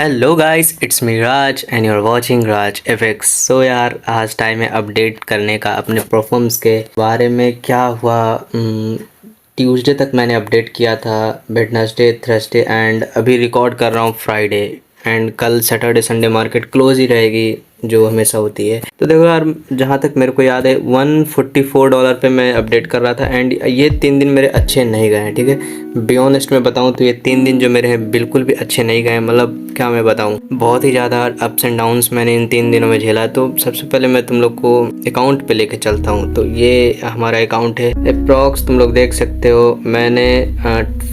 Hello guys, it's me Raj and you are watching Raj FX. So यार, आज time है update करने का अपने परफॉर्मेंस के बारे में। क्या हुआ, ट्यूसडे तक मैंने अपडेट किया था, वेडनेसडे, थर्सडे एंड अभी रिकॉर्ड कर रहा हूँ फ्राइडे। एंड कल सैटरडे संडे मार्केट क्लोज ही रहेगी जो हमेशा होती है। तो देखो यार, जहाँ तक मेरे को याद है $144 पे मैं अपडेट कर रहा था। एंड ये 3 दिन मेरे अच्छे नहीं गए हैं, ठीक है। बी ऑनेस्ट में बताऊँ तो ये 3 दिन जो मेरे हैं बिल्कुल भी अच्छे नहीं गए। मतलब क्या मैं बताऊँ, बहुत ही ज़्यादा अप्स एंड डाउन्स मैंने इन 3 दिनों में झेला। तो सबसे पहले मैं तुम लोग को अकाउंट पे लेके चलता हूँ। तो ये हमारा अकाउंट है, अप्रॉक्स तुम लोग देख सकते हो। मैंने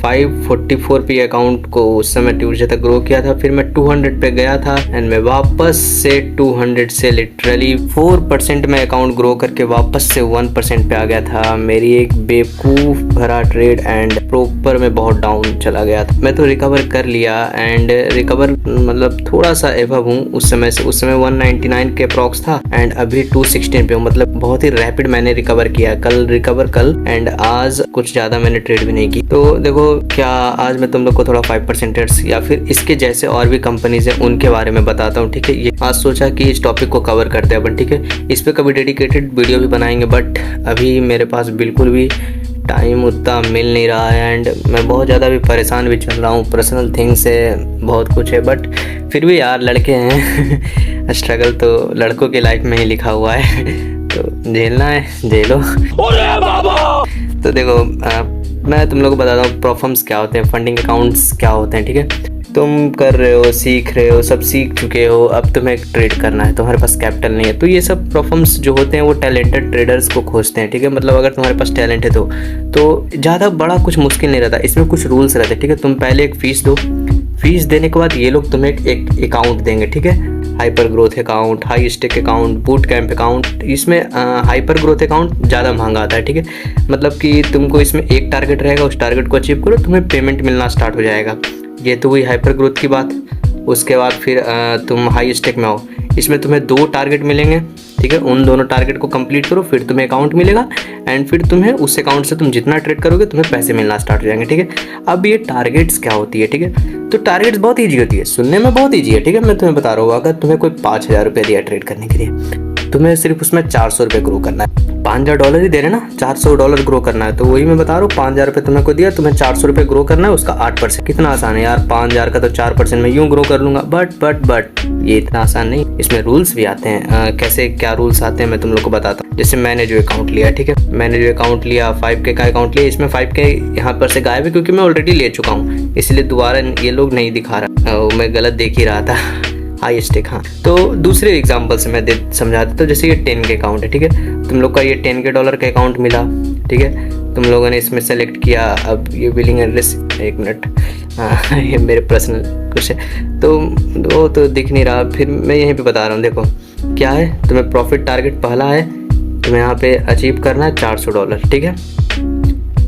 544 पे अकाउंट को उस समय ट्यूसडे तक ग्रो किया था। फिर मैं 200 पे गया था एंड मैं वापस से 200 से लिटरली 4% में अकाउंट ग्रो करके वापस से 1% पे आ गया था। मेरी एक बेवकूफ़ भरा ट्रेड एंड प्रॉपर में बहुत डाउन चला गया था। मैं तो रिकवर कर लिया एंड रिकवर मतलब थोड़ा सा एवब हूँ उस समय से। उस समय 199 के अप्रॉक्स था एंड अभी 216 पे हूँ। मतलब बहुत ही रैपिड मैंने रिकवर किया। कल एंड आज कुछ ज़्यादा मैंने ट्रेड भी नहीं की। तो देखो क्या, आज मैं तुम लोग को थोड़ा 5% या फिर इसके जैसे और भी कंपनीज हैं उनके बारे में बताता हूँ, ठीक है। ये आज सोचा कि इस टॉपिक को कवर करते हैं अपन, ठीक है। इस पे कभी डेडिकेटेड वीडियो भी बनाएंगे, बट अभी मेरे पास बिल्कुल भी टाइम उतना मिल नहीं रहा है एंड मैं बहुत ज़्यादा भी परेशान भी चल रहा हूँ। पर्सनल थिंग्स से बहुत कुछ है, बट फिर भी यार लड़के हैं स्ट्रगल तो लड़कों की लाइफ में ही लिखा हुआ है तो झेलना है, झेलो। अरे बाबा! तो देखो मैं तुम लोग को बताता हूँ परफॉर्म्स क्या होते हैं, फंडिंग अकाउंट्स क्या होते हैं, ठीक है। तुम कर रहे हो, सीख रहे हो, सब सीख चुके हो, अब तुम्हें ट्रेड करना है, तुम्हारे पास कैपिटल नहीं है। तो ये सब परफॉर्म्स जो होते हैं वो टैलेंटेड ट्रेडर्स को खोजते हैं, ठीक है। मतलब अगर तुम्हारे पास टैलेंट है तो ज़्यादा बड़ा कुछ मुश्किल नहीं रहता। इसमें कुछ रूल्स रहते हैं, ठीक है। तुम पहले एक फ़ीस दो, फीस देने के बाद ये लोग तुम्हें एक अकाउंट देंगे, ठीक है। Hyper growth account, high stake account, boot camp account. इसमें हाइपर ग्रोथ अकाउंट ज़्यादा महंगा आता है, ठीक है। मतलब कि तुमको इसमें एक टारगेट रहेगा, उस टारगेट को अचीव करो, तुम्हें पेमेंट मिलना स्टार्ट हो जाएगा। ये तो हुई हाइपर ग्रोथ की बात। उसके बाद फिर तुम हाई स्टेक में आओ। इसमें तुम्हें 2 टारगेट मिलेंगे, ठीक है। उन दोनों टारगेट को कंप्लीट करो, फिर तुम्हें अकाउंट मिलेगा एंड फिर तुम्हें उस अकाउंट से तुम जितना ट्रेड करोगे तुम्हें पैसे मिलना स्टार्ट हो जाएंगे, ठीक है। अब ये टारगेट्स क्या होती है, ठीक है। तो टारगेट्स बहुत ईजी होती है, सुनने में बहुत ईजी है, ठीक है। मैं तुम्हें बता रहा हूँ, अगर तुम्हें कोई 5,000 रुपये दिया ट्रेड करने के लिए, तुम्हें सिर्फ उसमें 400 रुपये ग्रो करना है। $5,000 ही दे रहे ना, $400 ग्रो करना है। तो वही मैं बता रहा हूँ, 5,000 रुपये तुम्हें को दिया, तुम्हें 400 रुपये ग्रो करना है, उसका 8%। कितना आसान है यार, 5,000 का तो 4% में यूँ ग्रो कर लूँगा। बट ये इतना आसान नहीं, इसमें रूल्स भी आते हैं। कैसे क्या रूल्स आते हैं मैं तुम लोग को बताता हूँ। जैसे मैंने जो अकाउंट लिया, ठीक है, मैंने जो अकाउंट लिया 5K का अकाउंट लिया। इसमें 5K यहाँ पर से गायब है क्योंकि मैं ऑलरेडी ले चुका हूँ, इसलिए दोबारा ये लोग नहीं दिखा रहा। मैं गलत देख ही रहा था। हाई स्टेक, हाँ। तो दूसरे एग्जांपल से मैं समझा देता हूँ। जैसे ये 10K अकाउंट है, ठीक है। तुम लोग का ये $10K का अकाउंट मिला, ठीक है। तुम लोगों ने इसमें सेलेक्ट किया। अब ये बिलिंग एड्रेस, एक मिनट, हाँ ये मेरे पर्सनल कुछ है तो वो तो दिख नहीं रहा। फिर मैं यहीं पे बता रहा हूँ, देखो क्या है। तुम्हें प्रॉफिट टारगेट पहला है, तुम्हें यहाँ पे अचीव करना है $400, ठीक है।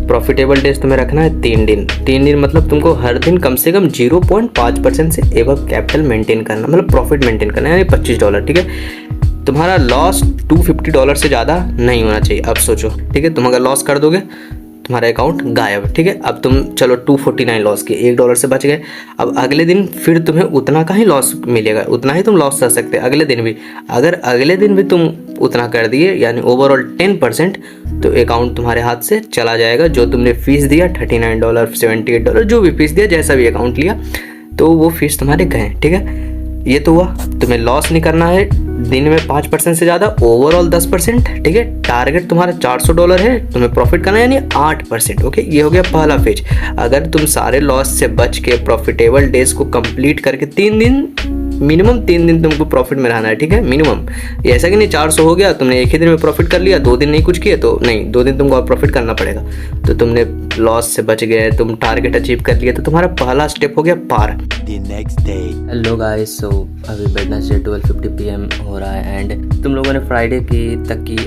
प्रॉफिटेबल डेज तुम्हें रखना है 3 दिन। 3 दिन मतलब तुमको हर दिन कम से कम 0.5% से एवं कैपिटल मेंटेन करना, मतलब प्रॉफिट मेंटेन करना है, यानी $25, ठीक है। तुम्हारा लॉस $250 से ज़्यादा नहीं होना चाहिए। अब सोचो, ठीक है, तुम अगर लॉस कर दोगे तुम्हारा अकाउंट गायब, ठीक है। अब तुम चलो 249 लॉस किए, $1 से बच गए। अब अगले दिन फिर तुम्हें उतना का ही लॉस मिलेगा, उतना ही तुम लॉस कर सकते हैं अगले दिन भी। अगर अगले दिन भी तुम उतना कर दिए, यानी ओवरऑल 10%, तो अकाउंट तुम्हारे हाथ से चला जाएगा। जो तुमने फीस दिया $39, $78, जो भी फीस दिया, जैसा भी अकाउंट लिया, तो वो फीस तुम्हारे गए, ठीक है। ये तो हुआ, तुम्हें लॉस नहीं करना है दिन में 5% से ज़्यादा, ओवरऑल 10%, ठीक है। टारगेट तुम्हारा $400 है, तुम्हें प्रॉफिट करना है यानी 8%, ओके। ये हो गया पहला फेज। अगर तुम सारे लॉस से बच के प्रॉफिटेबल डेज को कंप्लीट करके 3 दिन, मिनिमम 3 दिन तुमको प्रॉफिट में रहना है, ठीक है, मिनिमम। ये ऐसा कि नहीं 400 हो गया, तुमने एक ही दिन में प्रॉफिट कर लिया, 2 दिन नहीं कुछ किए, तो नहीं, 2 दिन तुमको और प्रॉफिट करना पड़ेगा। तो तुमने लॉस से बच गए, तुम टारगेट अचीव कर लिए, तो तुम्हारा पहला स्टेप हो गया पार। हेलो गाइस, सो अभी वेडनेसडे 12:50 PM हो रहा है एंड तुम लोगों ने फ्राइडे की तक की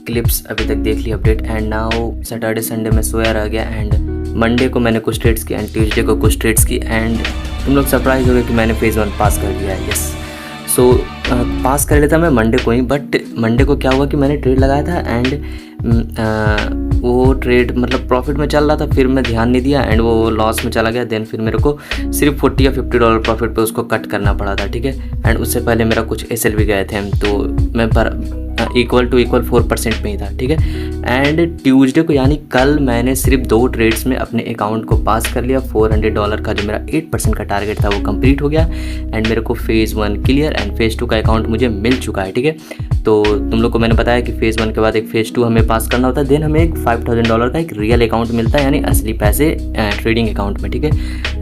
क्लिप्स अभी तक देख ली update. And now Saturday Sunday में सोया रह गया एंड मंडे को मैंने कुछ ट्रेड्स की एंड ट्यूसडे को कुछ ट्रेड्स की। एंड तुम लोग सरप्राइज हो गए कि मैंने फेज़ 1 पास कर दिया है। यस, सो पास कर लेता मैं मंडे को ही, बट मंडे को क्या हुआ कि मैंने ट्रेड लगाया था एंड वो ट्रेड मतलब प्रॉफिट में चल रहा था, फिर मैं ध्यान नहीं दिया एंड वो लॉस में चला गया। देन फिर मेरे को सिर्फ 40 या $50 प्रॉफिट पे उसको कट करना पड़ा था, ठीक है। एंड उससे पहले मेरा कुछ एस भी गए थे, तो मैं इक्वल टू इक्वल 4% में ही था, ठीक है। एंड ट्यूसडे को यानी कल मैंने सिर्फ 2 ट्रेड्स में अपने अकाउंट को पास कर लिया। $400 का जो मेरा 8% का टारगेट था वो कंप्लीट हो गया एंड मेरे को फेज़ 1 क्लियर एंड फेज़ 2 का अकाउंट मुझे मिल चुका है, ठीक है। तो तुम लोग को मैंने बताया कि फेज़ 1 के बाद एक फेज़ 2 हमें पास करना होता है, देन हमें एक $5000 का एक रियल अकाउंट मिलता है, यानी असली पैसे ट्रेडिंग अकाउंट में, ठीक है।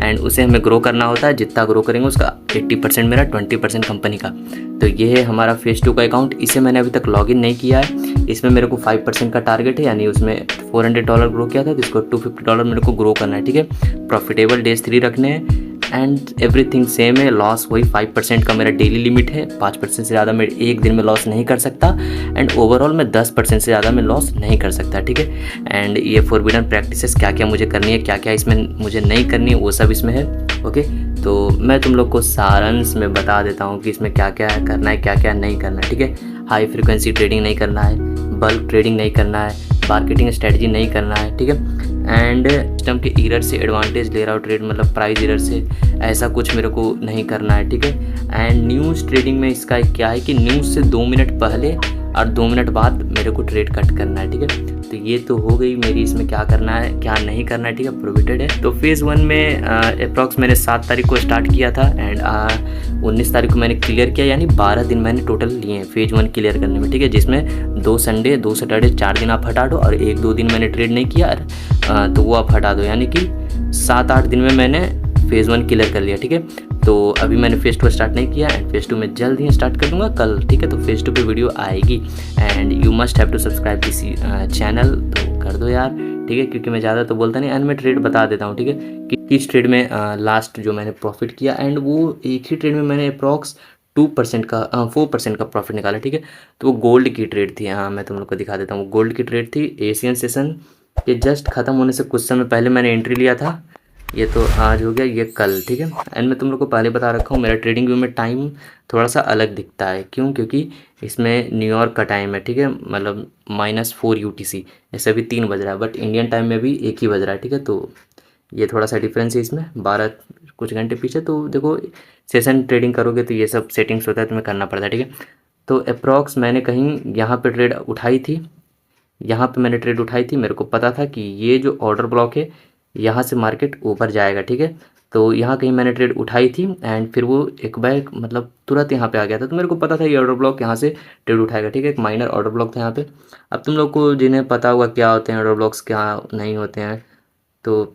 एंड उसे हमें ग्रो करना होता है, जितना ग्रो करेंगे उसका 80% मेरा, 20% कंपनी का। तो ये है हमारा फेज़ 2 का अकाउंट। इसे मैंने अभी तक लॉगिन नहीं किया है। इसमें मेरे को 5% का टारगेट है, यानी उसमें $400 ग्रो किया था, तो इसको $250 मेरे को ग्रो करना है, ठीक है। प्रॉफिटेबल डेज 3 रखने हैं एंड एवरीथिंग सेम है। लॉस वही 5% का मेरा डेली लिमिट है, 5% से ज़्यादा मैं एक दिन में लॉस नहीं कर सकता एंड ओवरऑल मैं 10% से ज़्यादा मैं लॉस नहीं कर सकता, ठीक है। एंड ये फॉरबिडन प्रैक्टिसेस क्या क्या मुझे करनी है, क्या क्या इसमें मुझे नहीं करनी है, वो सब इसमें है, ओके। तो मैं तुम लोग को सारांश में बता देता हूँ कि इसमें क्या क्या करना है, क्या क्या नहीं करना है, ठीक है। हाई फ्रिक्वेंसी ट्रेडिंग नहीं करना है, बल्क ट्रेडिंग नहीं करना है, मार्केटिंग स्ट्रेटजी नहीं करना है, ठीक है। एंड सिस्टम के एरर से एडवांटेज ले रहा हूँ ट्रेड, मतलब प्राइस एरर से, ऐसा कुछ मेरे को नहीं करना है, ठीक है। एंड न्यूज़ ट्रेडिंग में इसका क्या है कि न्यूज़ से 2 मिनट पहले और 2 मिनट बाद मेरे को ट्रेड कट करना है, ठीक है। तो ये तो हो गई मेरी, इसमें क्या करना है क्या नहीं करना है, ठीक है, प्रोहिबिटेड है। तो फेज़ 1 में अप्रॉक्स मैंने 7 तारीख को स्टार्ट किया था एंड 19 तारीख को मैंने क्लियर किया, यानी 12 दिन मैंने टोटल लिए हैं फेज़ 1 क्लियर करने में, ठीक है। जिसमें 2 संडे 2 सैटरडे 4 दिन आप हटा दो और 1-2 दिन मैंने ट्रेड नहीं किया, तो वो आप हटा दो, यानी कि 7-8 दिन में मैंने फेज़ 1 क्लियर कर लिया, ठीक है। तो अभी मैंने फेज़ 2 स्टार्ट नहीं किया एंड फेज़ 2 में जल्द ही स्टार्ट कर दूंगा कल, ठीक है। तो फेज़ 2 पे वीडियो आएगी and you must have to subscribe this channel, तो कर दो यार, ठीक है, क्योंकि मैं ज़्यादा तो बोलता नहीं एंड मैं ट्रेड बता देता हूँ, ठीक है, कि किस ट्रेड में लास्ट जो मैंने प्रॉफिट किया एंड वो एक ही ट्रेड में मैंने अप्रॉक्स 2% का 4% का प्रॉफिट निकाला, ठीक है। तो वो गोल्ड की ट्रेड थी, हाँ मैं तुम लोग को दिखा देता हूँ। गोल्ड की ट्रेड थी, एशियन सेशन के जस्ट ख़त्म होने से कुछ समय पहले मैंने एंट्री लिया था। ये तो आज हो गया, ये कल, ठीक है। एंड मैं तुम लोग को पहले बता रखा हूँ मेरा ट्रेडिंग व्यू में टाइम थोड़ा सा अलग दिखता है, क्यों, क्योंकि इसमें न्यूयॉर्क का टाइम है, ठीक है, मतलब -4 UTC, ऐसे भी 3 बज रहा है, बट इंडियन टाइम में भी 1 ही बज रहा है, ठीक है। तो ये थोड़ा सा डिफरेंस है इसमें, 12 कुछ घंटे पीछे। तो देखो सेशन ट्रेडिंग करोगे तो ये सब सेटिंग्स होता है, तुम्हें करना पड़ता है, ठीक है। तो अप्रॉक्स मैंने कहीं यहाँ पे ट्रेड उठाई थी, यहाँ पे मैंने ट्रेड उठाई थी, मेरे को पता था कि ये जो ऑर्डर ब्लॉक है यहाँ से मार्केट ऊपर जाएगा, ठीक है। तो यहाँ कहीं मैंने ट्रेड उठाई थी एंड फिर वो एक बैक मतलब तुरंत यहाँ पे आ गया था, तो मेरे को पता था ये ऑर्डर ब्लॉक यहाँ से ट्रेड उठाएगा, ठीक है। एक माइनर ऑर्डर ब्लॉक था यहाँ पे। अब तुम लोग को जिन्हें पता होगा क्या होते हैं ऑर्डर ब्लॉक्स, क्या नहीं होते हैं, तो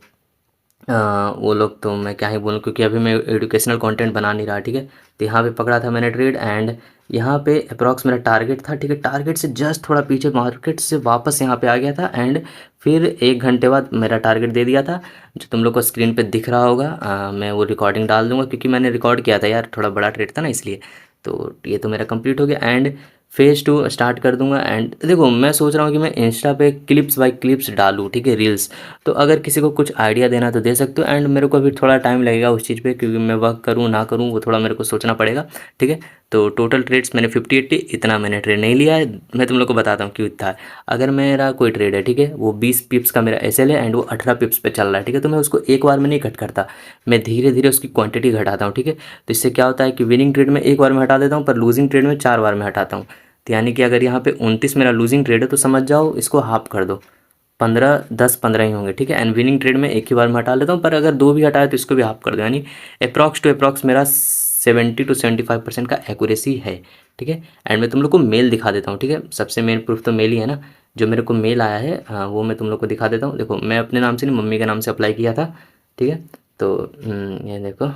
वो लोग तो मैं क्या ही बोलूँ, क्योंकि अभी मैं एजुकेशनल कंटेंट बना नहीं रहा, ठीक है। तो यहाँ पे पकड़ा था मैंने ट्रेड एंड यहाँ पे अप्रॉक्स मेरा टारगेट था, ठीक है। टारगेट से जस्ट थोड़ा पीछे मार्केट से वापस यहाँ पे आ गया था एंड फिर 1 घंटे बाद मेरा टारगेट दे दिया था, जो तुम लोग को स्क्रीन पे दिख रहा होगा। मैं वो रिकॉर्डिंग डाल दूँगा, क्योंकि मैंने रिकॉर्ड किया था यार, थोड़ा बड़ा ट्रेड था ना इसलिए। तो ये तो मेरा कंप्लीट हो गया एंड फेज़ 2 स्टार्ट कर दूंगा। एंड देखो मैं सोच रहा हूँ कि मैं इंस्टा पे क्लिप्स बाय क्लिप्स डालूँ, ठीक है, रील्स। तो अगर किसी को कुछ आइडिया देना तो दे सकते हो एंड मेरे को अभी थोड़ा टाइम लगेगा उस चीज़ पे, क्योंकि मैं वर्क करूँ ना करूँ वो थोड़ा मेरे को सोचना पड़ेगा, ठीक है। तो टोटल ट्रेड्स मैंने 50-80, इतना मैंने ट्रेड नहीं लिया है। मैं तुम लोग को बताता हूँ क्यों इतना है। अगर मेरा कोई ट्रेड है, ठीक है, वो 20 पिप्स का मेरा एसएल है एंड वो 18 पिप्स पे चल रहा है, ठीक है, तो मैं उसको एक बार में नहीं कट करता, मैं धीरे धीरे उसकी क्वांटिटी घटाता हूँ, ठीक है। तो इससे क्या होता है कि विनिंग ट्रेड में एक बार में हटा देता हूँ, पर लूजिंग ट्रेड में 4 बार में हटाता हूँ। तो यानी कि अगर यहाँ पे 29 मेरा लूजिंग ट्रेड है तो समझ जाओ इसको हाफ कर दो, 10-15 ही होंगे, ठीक है। एंड विनिंग ट्रेड में एक ही बार में हटा लेता हूँ, पर अगर 2 भी हटाए तो इसको भी हाफ कर दो, यानी अप्रॉक्स टू अप्रॉक्स मेरा 70-75% का एक्यूरेसी है, ठीक है। एंड मैं तुम लोग को मेल दिखा देता हूँ, ठीक है, सबसे मेन प्रूफ तो मेल ही है ना। जो मेरे को मेल आया है वो मैं तुम लोग को दिखा देता हूँ। देखो मैं अपने नाम से नहीं, मम्मी के नाम से अप्लाई किया था, ठीक है। तो ये देखो,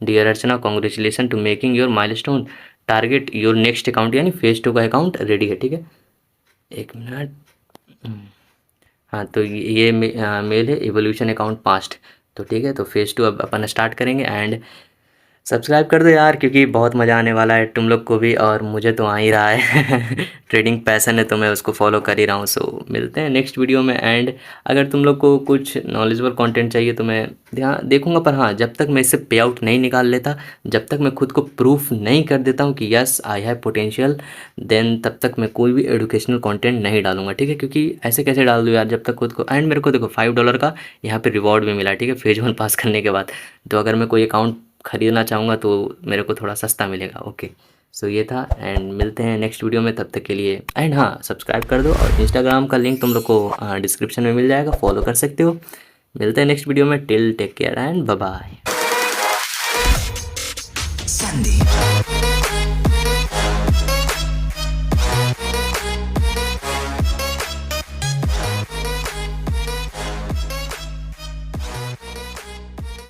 dear Archana congratulation to making your milestone target your next account, यानी फेज़ 2 का अकाउंट रेडी है, ठीक है। 1 मिनट, हाँ तो ये मेल है, एवोल्यूशन अकाउंट पास्ट। तो ठीक है, तो फेज़ 2 अब अपन स्टार्ट करेंगे एंड सब्सक्राइब कर दो यार, क्योंकि बहुत मज़ा आने वाला है तुम लोग को भी और मुझे तो आ ही रहा है। ट्रेडिंग पैशन है तो मैं उसको फॉलो कर ही रहा हूँ। सो मिलते हैं नेक्स्ट वीडियो में। एंड अगर तुम लोग को कुछ नॉलेजेबल कंटेंट चाहिए तो मैं ध्यान देखूंगा, पर हाँ जब तक मैं इससे पे आउट नहीं निकाल लेता, जब तक मैं खुद को प्रूफ नहीं कर देता हूँ कि yes I have potential, then तब तक मैं कोई भी एजुकेशनल कंटेंट नहीं डालूंगा, ठीक है। क्योंकि ऐसे कैसे डाल दूँ यार जब तक खुद को। एंड मेरे को देखो $5 का यहाँ पे रिवॉर्ड भी मिला, ठीक है, फेज 1 पास करने के बाद। तो अगर मैं कोई अकाउंट ख़रीदना चाहूँगा तो मेरे को थोड़ा सस्ता मिलेगा। ओके, सो ये था। एंड मिलते हैं नेक्स्ट वीडियो में, तब तक के लिए। एंड हाँ, सब्सक्राइब कर दो और इंस्टाग्राम का लिंक तुम लोग को डिस्क्रिप्शन में मिल जाएगा, फॉलो कर सकते हो। मिलते हैं नेक्स्ट वीडियो में। Till take care and bye bye.